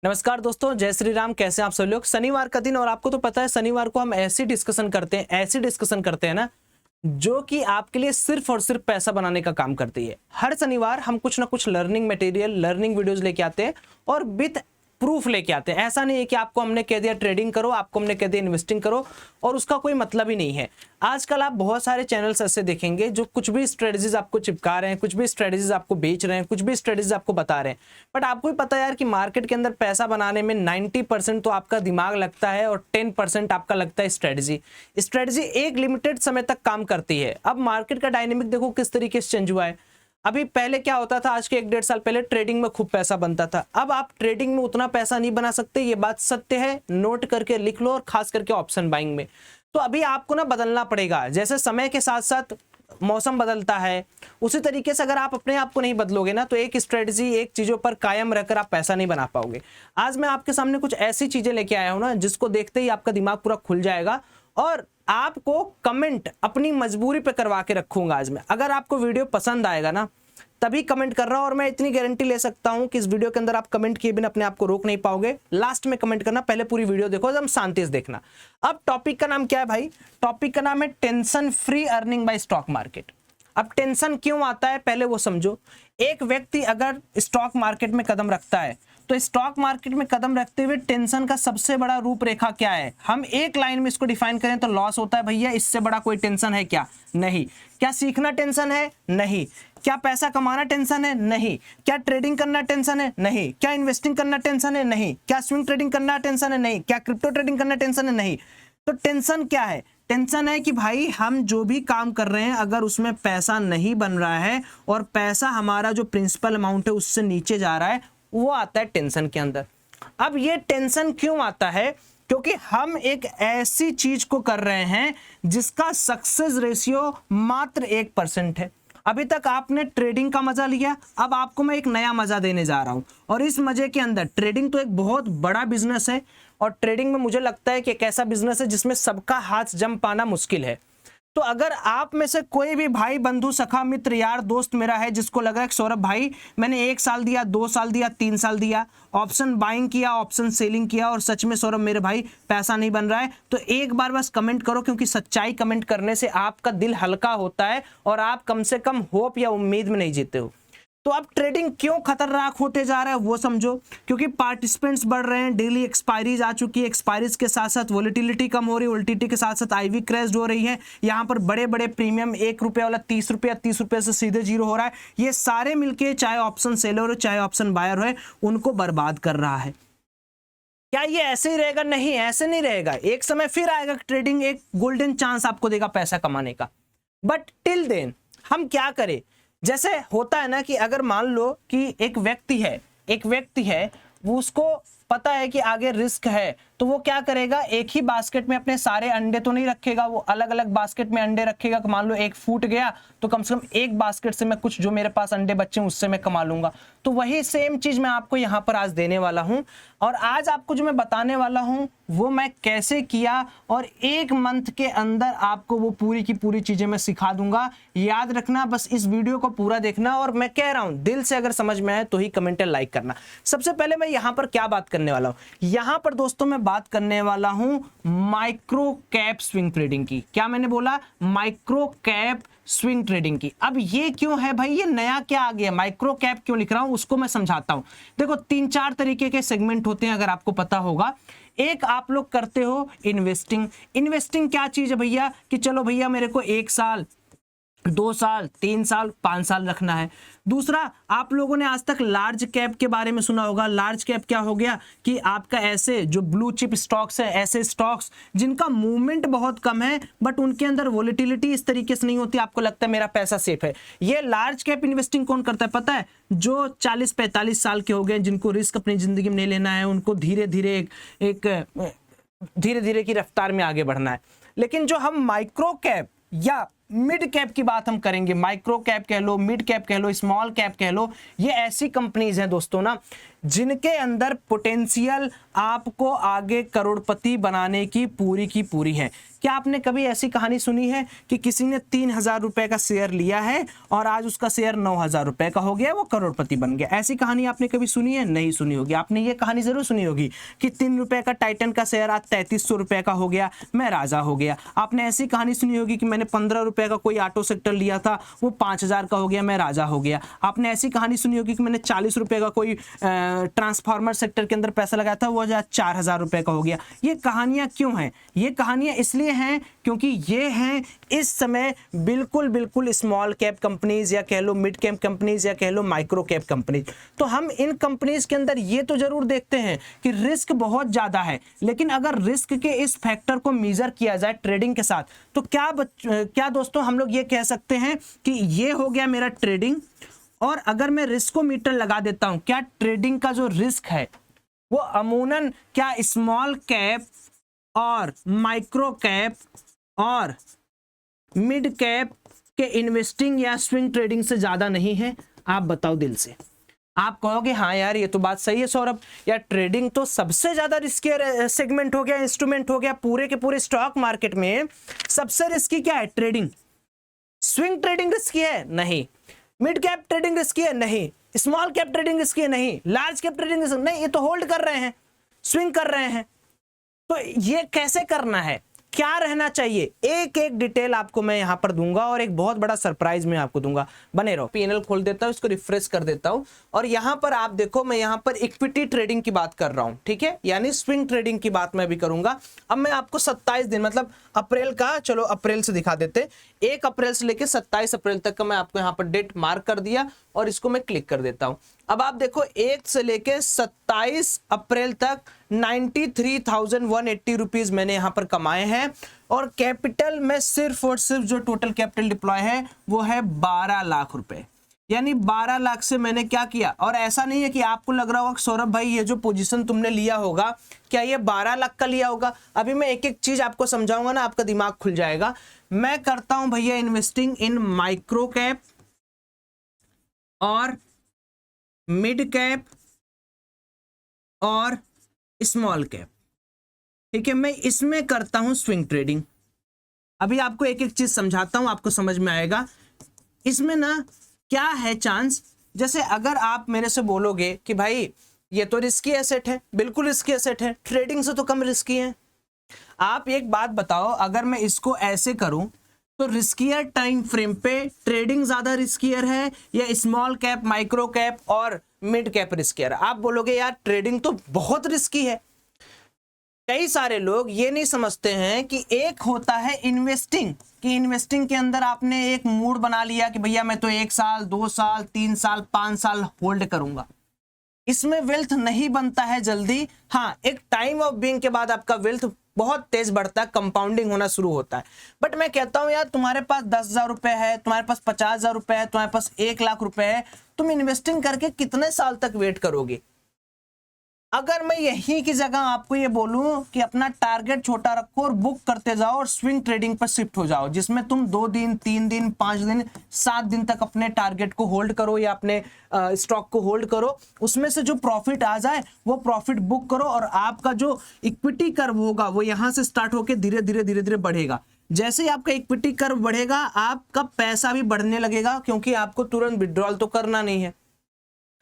नमस्कार दोस्तों, जय श्री राम। कैसे हैं आप सब लोग। शनिवार का दिन और आपको तो पता है शनिवार को हम ऐसी डिस्कशन करते हैं ना जो कि आपके लिए सिर्फ और सिर्फ पैसा बनाने का काम करती है। हर शनिवार हम कुछ ना कुछ लर्निंग मटेरियल, लर्निंग वीडियोस लेके आते हैं और विथ प्रूफ लेके आते हैं। ऐसा नहीं है कि आपको हमने कह दिया ट्रेडिंग करो, आपको हमने कह दिया इन्वेस्टिंग करो और उसका कोई मतलब ही नहीं है। आजकल आप बहुत सारे चैनल्स ऐसे देखेंगे जो कुछ भी स्ट्रेटजीज आपको चिपका रहे हैं, कुछ भी स्ट्रेटजीज आपको बेच रहे हैं, कुछ भी स्ट्रेटजीज आपको बता रहे हैं। बट आपको भी पता है यार कि मार्केट के अंदर पैसा बनाने में 90% तो आपका दिमाग लगता है और 10% आपका लगता है स्ट्रेटजी। स्ट्रेटजी एक लिमिटेड समय तक काम करती है। अब मार्केट का डायनेमिक देखो किस तरीके से चेंज हुआ है। अभी पहले क्या होता था, आज के 1-1.5 साल पहले ट्रेडिंग में खूब पैसा बनता था। अब आप ट्रेडिंग में उतना पैसा नहीं बना सकते, ये बात सत्य है। नोट करके लिख लो, और खास करके ऑप्शन बाइंग में। तो अभी आपको ना बदलना पड़ेगा। जैसे समय के साथ साथ मौसम बदलता है, उसी तरीके से अगर आप अपने आप को नहीं बदलोगे ना तो एक स्ट्रेटजी, एक चीजों पर कायम रहकर आप पैसा नहीं बना पाओगे। आज मैं आपके सामने कुछ ऐसी चीजें लेके आया हूं ना जिसको देखते ही आपका दिमाग पूरा खुल जाएगा और आपको कमेंट अपनी मजबूरी पे करवा के रखूंगा आज मैं। अगर आपको वीडियो पसंद आएगा ना तभी कमेंट कर रहा हूं, और मैं इतनी गारंटी ले सकता हूं कि इस वीडियो के अंदर आप कमेंट किए बिना अपने आप को रोक नहीं पाओगे। लास्ट में कमेंट करना, पहले पूरी वीडियो देखो, एकदम शांति से देखना। अब टॉपिक का नाम क्या है भाई? टॉपिक का नाम है tension free earning bye stock market. अब टेंशन क्यों आता है पहले वो समझो। एक व्यक्ति अगर स्टॉक मार्केट में कदम रखता है तो स्टॉक मार्केट में कदम रखते हुए टेंशन का सबसे बड़ा रूपरेखा क्या है? हम एक लाइन में इसको डिफाइन करें तो लॉस होता है भैया। इससे बड़ा कोई टेंशन है क्या? नहीं। क्या सीखना टेंशन है? नहीं। क्या पैसा कमाना टेंशन है? नहीं। क्या ट्रेडिंग करना टेंशन है? नहीं। क्या इन्वेस्टिंग करना टेंशन है? नहीं। क्या स्विंग ट्रेडिंग करना टेंशन है? नहीं। क्या क्रिप्टो ट्रेडिंग करना टेंशन है? नहीं। तो टेंशन क्या है? टेंशन है कि भाई हम जो भी काम कर रहे हैं अगर उसमें पैसा नहीं बन रहा है और पैसा हमारा जो प्रिंसिपल अमाउंट है उससे नीचे जा रहा है, वो आता है टेंशन के अंदर। अब ये टेंशन क्यों आता है? क्योंकि हम एक ऐसी चीज को कर रहे हैं जिसका सक्सेस रेशियो मात्र 1% है। अभी तक आपने ट्रेडिंग का मजा लिया, अब आपको मैं एक नया मजा देने जा रहा हूं। और इस मजे के अंदर, ट्रेडिंग तो एक बहुत बड़ा बिजनेस है और ट्रेडिंग में मुझे लगता है कि एक ऐसा बिजनेस है जिसमें सबका हाथ जम पाना मुश्किल है। तो अगर आप में से कोई भी भाई, बंधु, सखा, मित्र, यार, दोस्त मेरा है जिसको लग रहा है कि सौरभ भाई मैंने 1 साल दिया, 2 साल दिया, 3 साल दिया, ऑप्शन बाइंग किया, ऑप्शन सेलिंग किया और सच में सौरभ मेरे भाई पैसा नहीं बन रहा है, तो एक बार बस कमेंट करो। क्योंकि सच्चाई कमेंट करने से आपका दिल हल्का होता है और आप कम से कम होप या उम्मीद में नहीं जीते हो। तो अब ट्रेडिंग क्यों खतरनाक होते जा रहा है वो समझो। क्योंकि पार्टिसिपेंट्स बढ़ रहे हैं, डेली एक्सपायरीज आ चुकी है, एक्सपायरीज के साथ साथ वोलेटिलिटी कम हो रही है, वोलेटिलिटी के साथ साथ आईवी क्रैश हो रही है। यहाँ पर बड़े बड़े प्रीमियम 1 रुपये वाला 30 रुपये, 30 रुपये से सीधे जीरो हो रहा है। ये सारे मिलके चाहे ऑप्शन सेलर हो चाहे ऑप्शन बायर हो, उनको बर्बाद कर रहा है। क्या ये ऐसे ही रहेगा? नहीं, ऐसे नहीं रहेगा। एक समय फिर आएगा, ट्रेडिंग एक गोल्डन चांस आपको देगा पैसा कमाने का। बट टिल देन हम क्या करें? जैसे होता है ना कि अगर मान लो कि एक व्यक्ति है वो, उसको पता है कि आगे रिस्क है, तो वो क्या करेगा? एक ही बास्केट में अपने सारे अंडे तो नहीं रखेगा, वो अलग अलग बास्केट में अंडे रखेगा। मान लो एक फूट गया तो कम से कम एक बास्केट से मैं कुछ जो मेरे पास अंडे बच्चे उससे मैं कमा लूंगा। तो वही सेम चीज मैं आपको यहाँ पर आज देने वाला हूँ। और आज आपको जो मैं बताने वाला हूँ वो मैं कैसे किया, और 1 मंथ के अंदर आपको वो पूरी की पूरी चीजें मैं सिखा दूंगा। याद रखना, बस इस वीडियो को पूरा देखना। और मैं कह रहा हूं दिल से अगर समझ में आए तो ही कमेंट लाइक करना। सबसे पहले मैं यहां पर क्या बात करने वाला हूं? यहां पर दोस्तों मैं बात करने वाला हूं माइक्रो कैप स्विंग ट्रेडिंग की। क्या मैंने बोला? माइक्रो कैप स्विंग ट्रेडिंग की। अब ये क्यों है भाई? ये नया क्या आ गया? माइक्रो कैप क्यों लिख रहा हूं उसको मैं समझाता हूं। देखो 3-4 तरीके के सेगमेंट होते हैं, अगर आपको पता होगा। एक आप लोग करते हो इन्वेस्टिंग। इन्वेस्टिंग क्या चीज है भैया? कि चलो भैया मेरे को 1 साल, 2 साल, 3 साल, 5 साल रखना है। दूसरा, आप लोगों ने आज तक लार्ज कैप के बारे में सुना होगा। लार्ज कैप क्या हो गया? कि आपका ऐसे जो ब्लू चिप स्टॉक्स है, ऐसे स्टॉक्स जिनका मूवमेंट बहुत कम है बट उनके अंदर वोलेटिलिटी इस तरीके से नहीं होती, आपको लगता है मेरा पैसा सेफ है। ये लार्ज कैप इन्वेस्टिंग कौन करता है पता है? जो 40-45 साल के हो गए, जिनको रिस्क अपनी जिंदगी में नहीं लेना है, उनको धीरे धीरे की रफ्तार में आगे बढ़ना है। लेकिन जो हम माइक्रो कैप या मिड कैप की बात हम करेंगे, माइक्रो कैप कह लो, मिड कैप कह लो, स्मॉल कैप कह लो, ये ऐसी कंपनीज हैं दोस्तों ना जिनके अंदर पोटेंशियल आपको आगे करोड़पति बनाने की पूरी है। क्या आपने कभी ऐसी कहानी सुनी है कि किसी ने 3,000 रुपए का शेयर लिया है और आज उसका शेयर 9,000 रुपए का हो गया, वो करोड़पति बन गया? ऐसी कहानी आपने कभी सुनी है? नहीं सुनी होगी। आपने ये कहानी जरूर सुनी होगी कि 3 रुपए का टाइटन का शेयर आज 3300 रुपए का हो गया, मैं राजा हो गया। आपने ऐसी कहानी सुनी होगी कि मैंने 15 रुपए का कोई ऑटो सेक्टर लिया था, वो 5,000 का हो गया, मैं राजा हो गया। आपने ऐसी कहानी सुनी होगी कि मैंने 40 रुपए का कोई ट्रांसफार्मर सेक्टर के अंदर पैसा लगाया था, वो 4,000 रुपए का हो गया। ये कहानियां क्यों हैं? ये कहानियां इसलिए हैं क्योंकि ये हैं इस समय बिल्कुल स्मॉल कैप कंपनीज, या कह लो मिड कैप कंपनीज, या कह लो माइक्रो कैप कंपनीज। तो हम इन कंपनीज के अंदर ये तो जरूर देखते हैं कि रिस्क बहुत ज्यादा है, लेकिन अगर रिस्क के इस फैक्टर को मेजर किया जाए ट्रेडिंग के साथ, तो क्या दोस्तों हम लोग ये कह सकते हैं कि ये हो गया मेरा ट्रेडिंग, और अगर मैं रिस्कोमीटर लगा देता हूं, क्या ट्रेडिंग का जो रिस्क है वो अमूनन क्या स्मॉल कैप और माइक्रो कैप और मिड कैप के इन्वेस्टिंग या स्विंग ट्रेडिंग से ज्यादा नहीं है? आप बताओ दिल से। आप कहोगे हाँ यार ये तो बात सही है सौरभ, यार ट्रेडिंग तो सबसे ज्यादा रिस्की सेगमेंट हो गया, इंस्ट्रूमेंट हो गया, पूरे के पूरे स्टॉक मार्केट में सबसे रिस्की क्या है? ट्रेडिंग। स्विंग ट्रेडिंग रिस्की है? नहीं। मिड कैप ट्रेडिंग रिस्की है? नहीं। स्मॉल कैप ट्रेडिंग रिस्की है? नहीं। लार्ज कैप ट्रेडिंग नहीं, ये तो होल्ड कर रहे हैं, स्विंग कर रहे हैं। तो ये कैसे करना है, क्या रहना चाहिए, एक एक डिटेल आपको मैं यहां पर दूंगा, और एक बहुत बड़ा सरप्राइज मैं आपको दूंगा। बने रहो। पीएनएल खोल देता हूं, इसको रिफ्रेश कर देता हूं, और यहां पर आप देखो मैं यहां पर इक्विटी ट्रेडिंग की बात कर रहा हूं, ठीक है, यानी स्विंग ट्रेडिंग की बात मैं भी करूंगा। अब मैं आपको 27 दिन मतलब अप्रैल का, चलो अप्रैल से दिखा देते, 1 अप्रैल से लेकर 27 अप्रैल तक का मैं आपको यहां पर डेट मार्क कर दिया, और इसको मैं क्लिक कर देता हूं। अब आप देखो 1 से लेकर 27 अप्रैल तक 93,180 रुपीज मैंने यहां पर कमाए हैं, और कैपिटल में सिर्फ और सिर्फ जो टोटल कैपिटल डिप्लॉय है वो है 12 लाख रुपए, यानी 12 लाख से मैंने क्या किया। और ऐसा नहीं है कि आपको लग रहा होगा सौरभ भाई ये जो पोजीशन तुमने लिया होगा क्या ये 12 लाख का लिया होगा? अभी मैं एक एक चीज आपको समझाऊंगा ना, आपका दिमाग खुल जाएगा। मैं करता हूं भैया इन्वेस्टिंग इन माइक्रो कैप और मिड कैप और स्मॉल कैप, ठीक है, मैं इसमें करता हूं स्विंग ट्रेडिंग। अभी आपको एक एक चीज समझाता हूं, आपको समझ में आएगा। इसमें ना क्या है चांस, जैसे अगर आप मेरे से बोलोगे कि भाई ये तो रिस्की एसेट है, बिल्कुल रिस्की एसेट है, ट्रेडिंग से तो कम रिस्की है। आप एक बात बताओ, अगर मैं इसको ऐसे करूं तो रिस्कियर टाइम फ्रेम पे ट्रेडिंग ज्यादा रिस्कियर है या स्मॉल कैप, माइक्रो कैप और मिड कैप रिस्कियर? आप बोलोगे यार ट्रेडिंग तो बहुत रिस्की है। कई सारे लोग ये नहीं समझते हैं कि एक होता है इन्वेस्टिंग, कि इन्वेस्टिंग के अंदर आपने एक मूड बना लिया कि भैया मैं तो 1 साल, 2 साल, 3 साल, 5 साल होल्ड करूंगा। इसमें वेल्थ नहीं बनता है जल्दी। हाँ, एक टाइम ऑफ बीइंग के बाद आपका वेल्थ बहुत तेज बढ़ता है, कंपाउंडिंग होना शुरू होता है। बट मैं कहता हूं यार तुम्हारे पास 10,000 रुपए है, तुम्हारे पास 50,000 रुपए है, तुम्हारे पास 1 लाख रुपए है, तुम इन्वेस्टिंग करके कितने साल तक वेट करोगे? अगर मैं यही की जगह आपको ये बोलूं कि अपना टारगेट छोटा रखो और बुक करते जाओ और स्विंग ट्रेडिंग पर शिफ्ट हो जाओ, जिसमें तुम 2 दिन, 3 दिन, 5 दिन, 7 दिन तक अपने टारगेट को होल्ड करो या अपने स्टॉक को होल्ड करो, उसमें से जो प्रॉफिट आ जाए वो प्रॉफिट बुक करो, और आपका जो इक्विटी कर्व होगा वो यहां से स्टार्ट होकर धीरे धीरे धीरे धीरे बढ़ेगा। जैसे ही आपका इक्विटी कर्व बढ़ेगा आपका पैसा भी बढ़ने लगेगा, क्योंकि आपको तुरंत विड्रॉल तो करना नहीं है।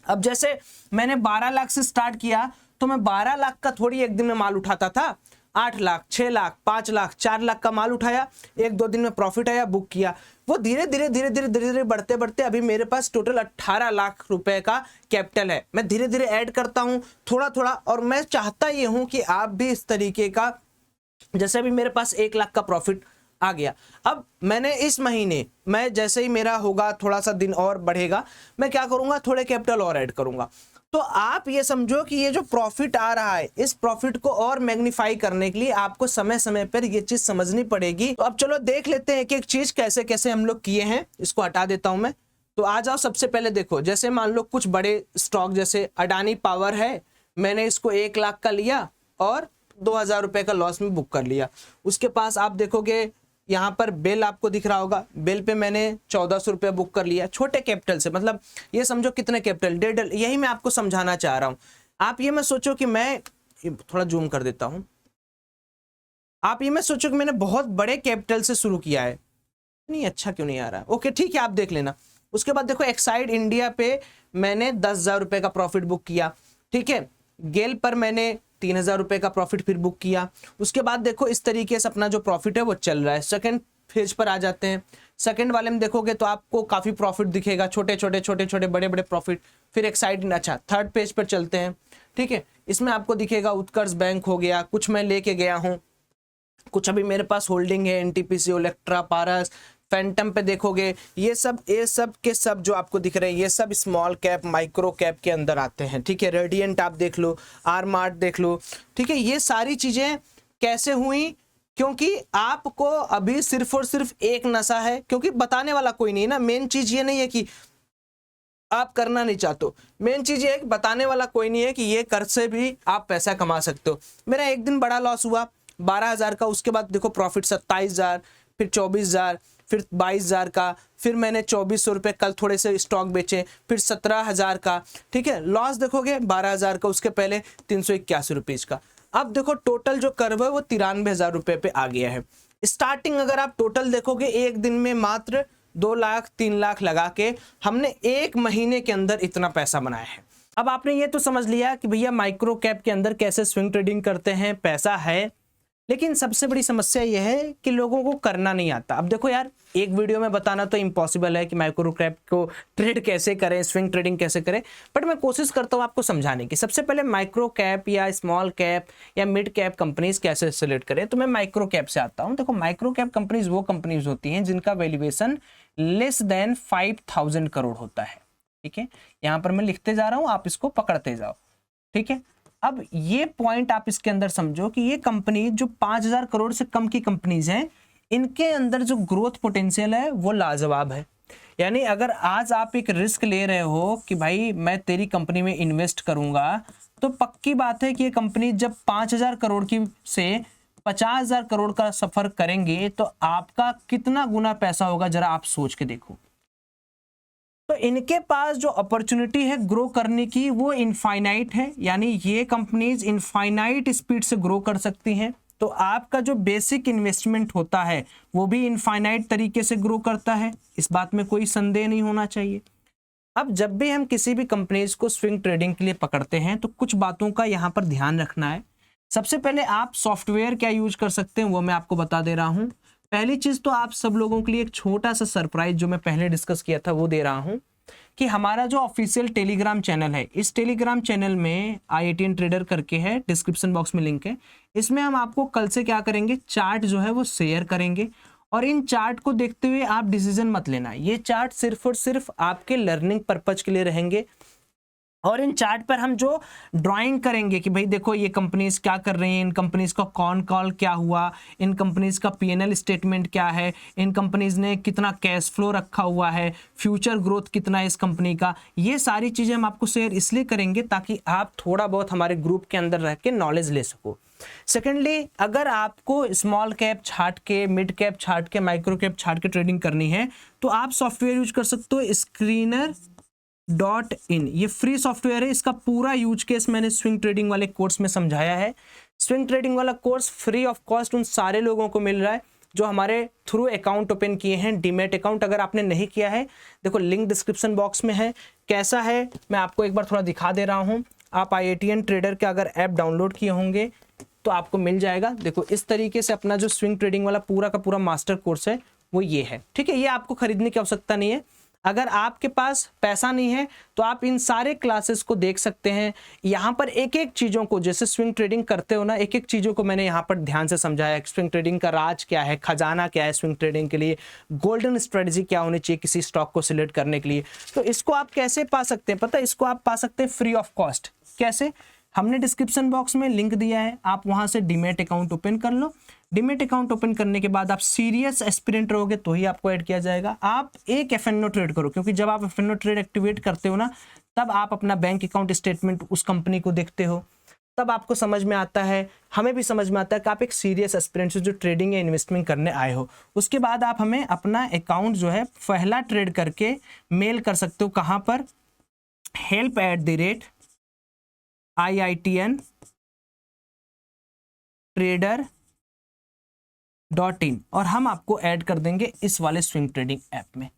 अब जैसे मैंने 12 लाख से स्टार्ट किया, तो मैं 12 लाख का थोड़ी एक दिन में माल उठाता था, 8 लाख, 6 लाख, 5 लाख, 4 लाख का माल उठाया, 1-2 दिन में प्रॉफिट आया, बुक किया। वो धीरे धीरे धीरे धीरे धीरे धीरे बढ़ते बढ़ते अभी मेरे पास टोटल 18 लाख रुपए का कैपिटल है। मैं धीरे धीरे ऐड करता हूं थोड़ा थोड़ा, और मैं चाहता ये हूं कि आप भी इस तरीके का, जैसे अभी मेरे पास 1 लाख का प्रॉफिट आ गया। अब मैंने इस महीने, मैं जैसे ही मेरा होगा थोड़ा सा दिन और बढ़ेगा, मैं क्या करूंगा, थोड़े कैपिटल और ऐड करूंगा। तो आप ये समझो कि ये जो प्रॉफिट आ रहा है, इस प्रॉफिट को और मैग्नीफाई करने के लिए आपको समय समय पर ये चीज समझनी पड़ेगी। तो अब चलो देख लेते हैं एक एक चीज कैसे कैसे हम लोग किए हैं। इसको हटा देता हूं मैं, तो आ जाओ। सबसे पहले देखो, जैसे मान लो कुछ बड़े स्टॉक जैसे अडानी पावर है, मैंने इसको 1 लाख का लिया और 2,000 रुपए का लॉस में बुक कर लिया। उसके पास आप देखोगे यहाँ पर बेल आपको दिख रहा होगा, बेल पे मैंने 1400 रुपये बुक कर लिया छोटे कैपिटल से, मतलब ये समझो कितने कैपिटल, 1.5, यही मैं आपको समझाना चाह रहा हूँ। आप ये मत सोचो कि मैं थोड़ा जूम कर देता हूँ, आप ये मत सोचो कि मैंने बहुत बड़े कैपिटल से शुरू किया है। नहीं, अच्छा क्यों नहीं आ रहा? ओके ठीक है, आप देख लेना। उसके बाद देखो एक्साइड इंडिया पे मैंने 10,000 रुपये का प्रॉफिट बुक किया, ठीक है। गेल पर मैंने 3,000 रुपये का प्रॉफिट फिर बुक किया। उसके बाद देखो इस तरीके से अपना जो प्रॉफिट है वो चल रहा है। सेकंड फेज पर आ जाते हैं, सेकंड वाले में देखोगे तो आपको काफी प्रॉफिट दिखेगा, छोटे छोटे बड़े बड़े प्रॉफिट। फिर एक्साइड, अच्छा थर्ड पेज पर चलते हैं, ठीक है। इसमें आपको दिखेगा उत्कर्ष बैंक हो गया, कुछ मैं लेके गया हूँ, कुछ अभी मेरे पास होल्डिंग है, एनटीपीसी, इलेक्ट्रा, पारस, फैंटम पे देखोगे ये सब के सब जो आपको दिख रहे हैं ये सब स्मॉल कैप माइक्रो कैप के अंदर आते हैं, ठीक है। रेडियंट आप देख लो, आर मार्ट देख लो, ठीक है। ये सारी चीजें कैसे हुई? क्योंकि आपको अभी सिर्फ और सिर्फ एक नशा है, क्योंकि बताने वाला कोई नहीं है ना। मेन चीज ये नहीं है कि आप करना नहीं चाहते हो, मेन चीज ये है कि बताने वाला कोई नहीं है कि ये कर से भी आप पैसा कमा सकते हो। मेरा एक दिन बड़ा लॉस हुआ 12,000 का, उसके बाद देखो प्रॉफिट 27,000, फिर 24,000, फिर 22,000 का, फिर मैंने 2,400 रुपये कल थोड़े से स्टॉक बेचे, फिर 17,000 का, ठीक है। लॉस देखोगे 12,000 का, उसके पहले 381 रुपीज का। अब देखो टोटल जो कर्व है वो 93,000 रुपये पे आ गया है। स्टार्टिंग अगर आप टोटल देखोगे एक दिन में मात्र 2 लाख 3 लाख लगा के हमने एक महीने के अंदर इतना पैसा बनाया है। अब आपने ये तो समझ लिया कि भैया माइक्रो कैप के अंदर कैसे स्विंग ट्रेडिंग करते हैं, पैसा है। लेकिन सबसे बड़ी समस्या यह है कि लोगों को करना नहीं आता। अब देखो यार, एक वीडियो में बताना तो इम्पॉसिबल है कि माइक्रो कैप को ट्रेड कैसे करें, स्विंग ट्रेडिंग कैसे करें, बट मैं कोशिश करता हूं आपको समझाने की। सबसे पहले माइक्रो कैप या स्मॉल कैप या मिड कैप कंपनीज कैसे सिलेक्ट करें, तो मैं माइक्रो कैप से आता हूं। देखो माइक्रो कैप कंपनीज वो कंपनीज होती हैं जिनका वैल्यूएशन लेस देन 5,000 करोड़ होता है, ठीक है। यहां पर मैं लिखते जा रहा हूं, आप इसको पकड़ते जाओ, ठीक है। अब ये पॉइंट आप इसके अंदर समझो कि ये कंपनी जो 5,000 करोड़ से कम की कंपनीज हैं, इनके अंदर जो ग्रोथ पोटेंशियल है वो लाजवाब है। यानी अगर आज आप एक रिस्क ले रहे हो कि भाई मैं तेरी कंपनी में इन्वेस्ट करूंगा, तो पक्की बात है कि ये कंपनी जब 5,000 करोड़ की से 50,000 करोड़ का सफर करेंगे तो आपका कितना गुना पैसा होगा, जरा आप सोच के देखो। तो इनके पास जो अपॉर्चुनिटी है ग्रो करने की वो इनफाइनाइट है, यानी ये कंपनीज इनफाइनाइट स्पीड से ग्रो कर सकती हैं। तो आपका जो बेसिक इन्वेस्टमेंट होता है वो भी इनफाइनाइट तरीके से ग्रो करता है, इस बात में कोई संदेह नहीं होना चाहिए। अब जब भी हम किसी भी कंपनीज को स्विंग ट्रेडिंग के लिए पकड़ते हैं तो कुछ बातों का यहाँ पर ध्यान रखना है। सबसे पहले आप सॉफ्टवेयर क्या यूज कर सकते हैं वो मैं आपको बता दे रहा हूँ। पहली चीज तो आप सब लोगों के लिए एक छोटा सा सरप्राइज जो मैं पहले डिस्कस किया था वो दे रहा हूं कि हमारा जो ऑफिशियल टेलीग्राम चैनल है, इस टेलीग्राम चैनल में IITN ट्रेडर करके है, डिस्क्रिप्शन बॉक्स में लिंक है। इसमें हम आपको कल से क्या करेंगे, चार्ट जो है वो शेयर करेंगे, और इन चार्ट को देखते हुए आप डिसीजन मत लेना। ये चार्ट सिर्फ और सिर्फ आपके लर्निंग पर्पज के लिए रहेंगे, और इन चार्ट पर हम जो ड्राइंग करेंगे कि भाई देखो ये कंपनीज क्या कर रही हैं, इन कंपनीज का कौन कॉल क्या हुआ, इन कंपनीज का P&L स्टेटमेंट क्या है, इन कंपनीज ने कितना कैश फ्लो रखा हुआ है, फ्यूचर ग्रोथ कितना है इस कंपनी का, ये सारी चीज़ें हम आपको शेयर इसलिए करेंगे ताकि आप थोड़ा बहुत हमारे ग्रुप के अंदर रह के नॉलेज ले सको। सेकेंडली, अगर आपको स्मॉल कैप छाट के, मिड कैप छाट के, माइक्रो कैप छाट के ट्रेडिंग करनी है तो आप सॉफ्टवेयर यूज कर सकते हो Screener.in। ये फ्री सॉफ्टवेयर है, इसका पूरा यूज केस मैंने स्विंग ट्रेडिंग वाले कोर्स में समझाया है। स्विंग ट्रेडिंग वाला कोर्स फ्री ऑफ कॉस्ट उन सारे लोगों को मिल रहा है जो हमारे थ्रू अकाउंट ओपन किए हैं, डीमैट अकाउंट। अगर आपने नहीं किया है देखो लिंक डिस्क्रिप्शन बॉक्स में है। कैसा है मैं आपको एक बार थोड़ा दिखा दे रहा हूँ। आप IITN ट्रेडर के अगर ऐप डाउनलोड किए होंगे तो आपको मिल जाएगा। देखो इस तरीके से अपना जो स्विंग ट्रेडिंग वाला पूरा का पूरा मास्टर कोर्स है वो ये है, ठीक है। ये आपको खरीदने की आवश्यकता नहीं है। अगर आपके पास पैसा नहीं है तो आप इन सारे क्लासेस को देख सकते हैं। यहाँ पर एक एक चीज़ों को, जैसे स्विंग ट्रेडिंग करते हो ना, एक एक चीज़ों को मैंने यहाँ पर ध्यान से समझाया। स्विंग ट्रेडिंग का राज क्या है, खजाना क्या है स्विंग ट्रेडिंग के लिए, गोल्डन स्ट्रेटजी क्या होनी चाहिए किसी स्टॉक को सिलेक्ट करने के लिए। तो इसको आप कैसे पा सकते हैं पता है, इसको आप पा सकते हैं फ्री ऑफ कॉस्ट। कैसे? हमने डिस्क्रिप्शन बॉक्स में लिंक दिया है, आप वहां से डीमैट अकाउंट ओपन कर लो। डीमैट अकाउंट ओपन करने के बाद आप सीरियस एस्पिरेंट रहोगे तो ही आपको ऐड किया जाएगा। आप एक FNO ट्रेड करो, क्योंकि जब आप FNO ट्रेड एक्टिवेट करते हो ना तब आप अपना बैंक अकाउंट स्टेटमेंट उस कंपनी को देखते हो। तब आपको समझ में आता है, हमें भी समझ में आता है कि आप एक सीरियस एस्पिरेंट जो ट्रेडिंग या इन्वेस्टमेंट करने आए हो। उसके बाद आप हमें अपना अकाउंट जो है पहला ट्रेड करके मेल कर सकते हो, कहाँ पर, help@iitntrader.in, और हम आपको ऐड कर देंगे इस वाले स्विंग ट्रेडिंग ऐप में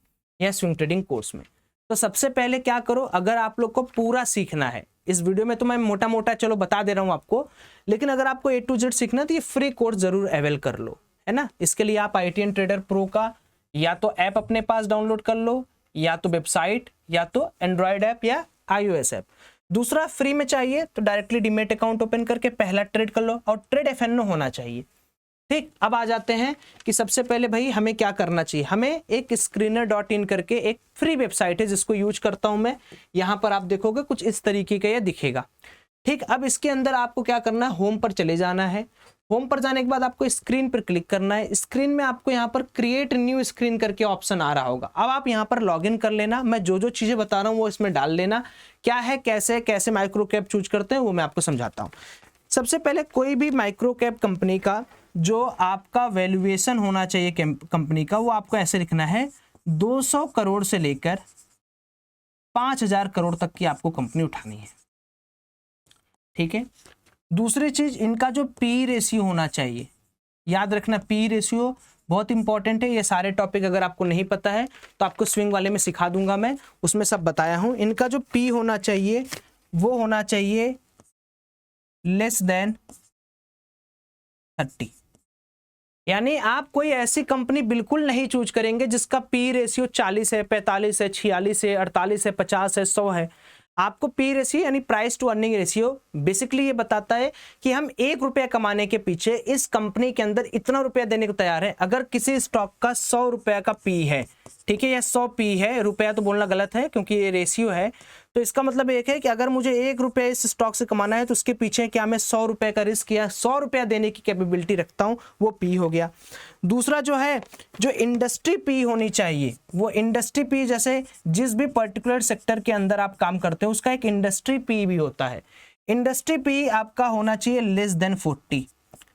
या स्विंग ट्रेडिंग कोर्स में। तो सबसे पहले क्या करो, अगर आप लोग को पूरा सीखना है, इस वीडियो में तो मैं मोटा मोटा चलो बता दे रहा हूं आपको, लेकिन अगर आपको A to Z सीखना है तो ये फ्री कोर्स जरूर अवेल कर लो, है ना। इसके लिए आप ITN ट्रेडर प्रो का या तो ऐप अपने पास डाउनलोड कर लो, या तो वेबसाइट, या तो एंड्रॉयड ऐप या iOS ऐप। दूसरा फ्री में चाहिए तो डायरेक्टली डीमेट अकाउंट ओपन करके पहला ट्रेड कर लो, और ट्रेड FNO होना चाहिए। ठीक, अब आ जाते हैं कि सबसे पहले भाई हमें क्या करना चाहिए। हमें एक screener.in करके एक फ्री वेबसाइट है जिसको यूज करता हूं मैं। यहां पर आप देखोगे कुछ इस तरीके का ये दिखेगा। ठीक, अब इसके अंदर आपको क्या करना है, होम पर चले जाना है। होम पर जाने के बाद आपको स्क्रीन पर क्लिक करना है। स्क्रीन में आपको यहाँ पर क्रिएट न्यू स्क्रीन करके ऑप्शन आ रहा होगा। अब आप यहाँ पर लॉगिन कर लेना। मैं जो जो चीजें बता रहा हूँ वो इसमें डाल लेना। क्या है, कैसे कैसे माइक्रो कैप चूज करते हैं वो मैं आपको समझाता हूँ। सबसे पहले कोई भी माइक्रो कैप कंपनी का जो आपका वैल्यूएशन होना चाहिए कंपनी का, वो आपको ऐसे लिखना है 200 करोड़ से लेकर 5000 करोड़ तक की आपको कंपनी उठानी है। ठीक है। दूसरी चीज, इनका जो पी रेशियो होना चाहिए, याद रखना पी रेशियो बहुत इंपॉर्टेंट है। ये सारे टॉपिक अगर आपको नहीं पता है तो आपको स्विंग वाले में सिखा दूंगा मैं, उसमें सब बताया हूं। इनका जो पी होना चाहिए वो होना चाहिए लेस देन 30, यानी आप कोई ऐसी कंपनी बिल्कुल नहीं चूज करेंगे जिसका पी रेशियो 40 है, 45 है, 46 है, 48 है, 50 है, 100 है। आपको पी रेशियो यानी price to earning ratio basically ये बताता है कि हम 1 रुपया कमाने के पीछे इस कंपनी के अंदर इतना रुपया देने को तैयार है। अगर किसी स्टॉक का 100 रुपया का पी है, ठीक है, या 100 पी है, रुपया तो बोलना गलत है क्योंकि ये रेशियो है, तो इसका मतलब एक है कि अगर मुझे 1 रुपया इस स्टॉक से कमाना है तो उसके पीछे क्या मैं 100 रुपये का रिस्क या 100 रुपया देने की कैपेबिलिटी रखता हूं, वो पी हो गया। दूसरा जो है, जो इंडस्ट्री पी होनी चाहिए, वो इंडस्ट्री पी जैसे जिस भी पर्टिकुलर सेक्टर के अंदर आप काम करते हो उसका एक इंडस्ट्री पी भी होता है। इंडस्ट्री पी आपका होना चाहिए लेस देन 40,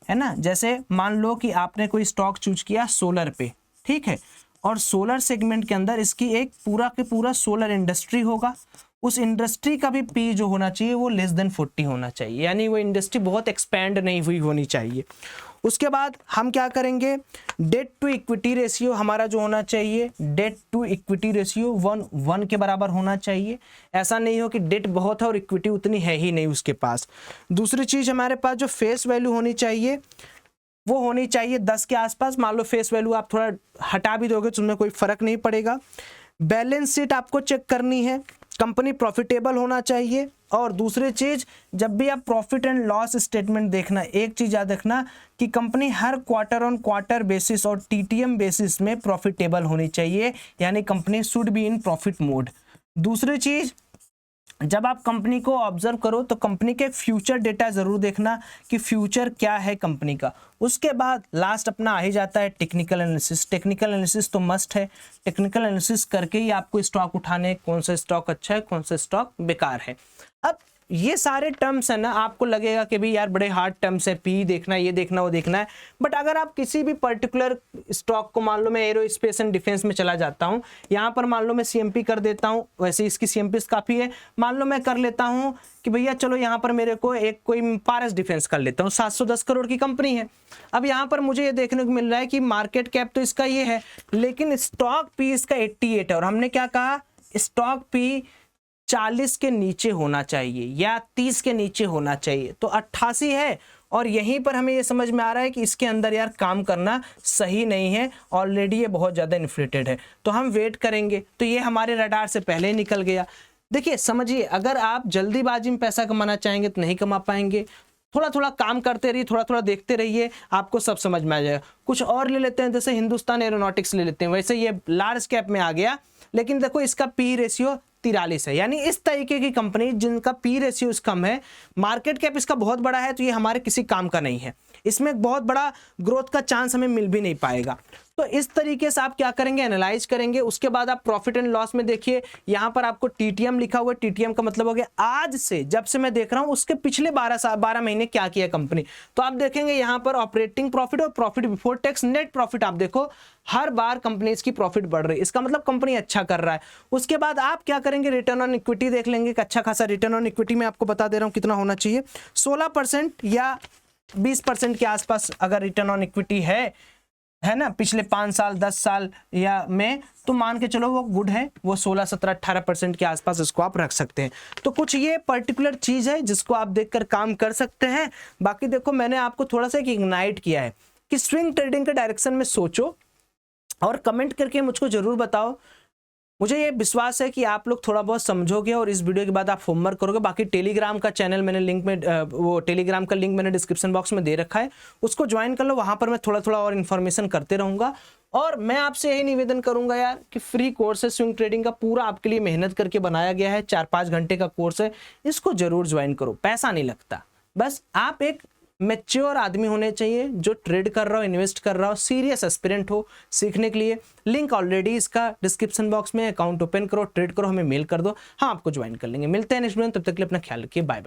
है ना। जैसे मान लो कि आपने कोई स्टॉक चूज किया सोलर पे, ठीक है, और सोलर सेगमेंट के अंदर इसकी एक पूरा के पूरा सोलर इंडस्ट्री होगा, उस इंडस्ट्री का भी पी जो होना चाहिए वो लेस देन 40 होना चाहिए, यानी वो इंडस्ट्री बहुत एक्सपैंड नहीं हुई होनी चाहिए। उसके बाद हम क्या करेंगे, डेट टू इक्विटी रेशियो हमारा जो होना चाहिए, डेट टू इक्विटी रेशियो 1 के बराबर होना चाहिए। ऐसा नहीं हो कि डेट बहुत है और इक्विटी उतनी है ही नहीं उसके पास। दूसरी चीज हमारे पास जो फेस वैल्यू होनी चाहिए वो होनी चाहिए 10 के आसपास। मान लो फेस वैल्यू आप थोड़ा हटा भी दोगे तो उसमें कोई फर्क नहीं पड़ेगा। बैलेंस शीट आपको चेक करनी है, कंपनी प्रॉफिटेबल होना चाहिए। और दूसरी चीज, जब भी आप प्रॉफिट एंड लॉस स्टेटमेंट देखना, एक चीज याद रखना कि company her quarter on quarter basis और TTM बेसिस में प्रॉफिटेबल होनी चाहिए, यानी company should be in profit mode. दूसरी चीज, जब आप कंपनी को ऑब्जर्व करो तो कंपनी के फ्यूचर डेटा जरूर देखना कि फ्यूचर क्या है कंपनी का। उसके बाद लास्ट अपना आ ही जाता है टेक्निकल एनालिसिस। टेक्निकल एनालिसिस तो मस्ट है, टेक्निकल एनालिसिस करके ही आपको स्टॉक उठाने, कौन सा स्टॉक अच्छा है, कौन सा स्टॉक बेकार है। अब ये सारे टर्म्स है ना, आपको लगेगा कि भाई यार बड़े हार्ड टर्म्स है, पी देखना, ये देखना, वो देखना है, बट अगर आप किसी भी पर्टिकुलर स्टॉक को, मान लो मैं एरोस्पेस एंड डिफेंस में चला जाता हूं, यहाँ पर मान लो मैं CMP कर देता हूं, वैसे इसकी CMP काफ़ी है, मान लो मैं कर लेता हूं कि भैया चलो यहाँ पर मेरे को एक कोई पारस डिफेंस कर लेता हूँ, 710 करोड़ की कंपनी है। अब यहाँ पर मुझे ये देखने को मिल रहा है कि मार्केट कैप तो इसका ये है, लेकिन स्टॉक पी इसका 88 है, और हमने क्या कहा, स्टॉक पी 40 के नीचे होना चाहिए या 30 के नीचे होना चाहिए, तो 88 है। और यहीं पर हमें ये समझ में आ रहा है कि इसके अंदर यार काम करना सही नहीं है, ऑलरेडी ये बहुत ज़्यादा इन्फ्लेटेड है, तो हम वेट करेंगे। तो ये हमारे रडार से पहले ही निकल गया। देखिए समझिए, अगर आप जल्दीबाजी में पैसा कमाना चाहेंगे तो नहीं कमा पाएंगे। थोड़ा थोड़ा काम करते रहिए, थोड़ा थोड़ा देखते रहिए, आपको सब समझ में आ जाएगा। कुछ और ले लेते हैं, जैसे हिंदुस्तान एरोनॉटिक्स ले लेते हैं, वैसे ये लार्ज कैप में आ गया, लेकिन देखो इसका पी रेशियो 43 है, यानी इस तरीके की कंपनी जिनका पी रेशियो कम है, मार्केट कैप इसका बहुत बड़ा है, तो ये हमारे किसी काम का नहीं है, इसमें बहुत बड़ा ग्रोथ का चांस हमें मिल भी नहीं पाएगा। तो इस तरीके से आप क्या करेंगे, एनालाइज करेंगे। उसके बाद आप प्रॉफिट एंड लॉस में देखिए, यहां पर आपको टीटीएम लिखा हुआ है। टीटीएम का मतलब हो गया आज से, जब से मैं देख रहा हूं उसके पिछले 12 महीने क्या किया कंपनी। तो आप देखेंगे यहां पर ऑपरेटिंग प्रॉफिट और profit before tax, net profit, आप देखो हर बार कंपनीज की प्रॉफिट बढ़ रही है, इसका मतलब कंपनी अच्छा कर रहा है। उसके बाद आप क्या करेंगे, रिटर्न ऑन इक्विटी देख लेंगे, एक अच्छा खासा रिटर्न ऑन इक्विटी में आपको बता दे रहा हूं कितना होना चाहिए, 16% या 20% के आसपास अगर रिटर्न ऑन इक्विटी है ना, पिछले 5 साल 10 साल या में, तो मान के चलो वो गुड है, वो 16 17 18% के आसपास इसको आप रख सकते हैं। तो कुछ ये पर्टिकुलर चीज है जिसको आप देखकर काम कर सकते हैं। बाकी देखो मैंने आपको थोड़ा सा एक इग्नाइट किया है कि स्विंग ट्रेडिंग के डायरेक्शन में सोचो और कमेंट करके मुझको जरूर बताओ। मुझे ये विश्वास है कि आप लोग थोड़ा बहुत समझोगे और इस वीडियो के बाद आप होमवर्क करोगे। बाकी टेलीग्राम का चैनल मैंने लिंक में वो टेलीग्राम का लिंक मैंने डिस्क्रिप्शन बॉक्स में दे रखा है, उसको ज्वाइन कर लो। वहां पर मैं थोड़ा थोड़ा और इन्फॉर्मेशन करते रहूंगा। और मैं आपसे यही निवेदन करूंगा यार कि फ्री कोर्स है स्विंग ट्रेडिंग का, पूरा आपके लिए मेहनत करके बनाया गया है, 4-5 घंटे का कोर्स है, इसको जरूर ज्वाइन करो। पैसा नहीं लगता, बस आप एक मैच्योर आदमी होने चाहिए जो ट्रेड कर रहा हो, इन्वेस्ट कर रहा हो, सीरियस एस्पिरेंट हो सीखने के लिए। लिंक ऑलरेडी इसका डिस्क्रिप्शन बॉक्स में, अकाउंट ओपन करो, ट्रेड करो, हमें मेल कर दो, हाँ आपको ज्वाइन कर लेंगे। मिलते हैं नेक्स्ट वीडियो, तब तक के लिए अपना ख्याल रखिए, बाय बाय।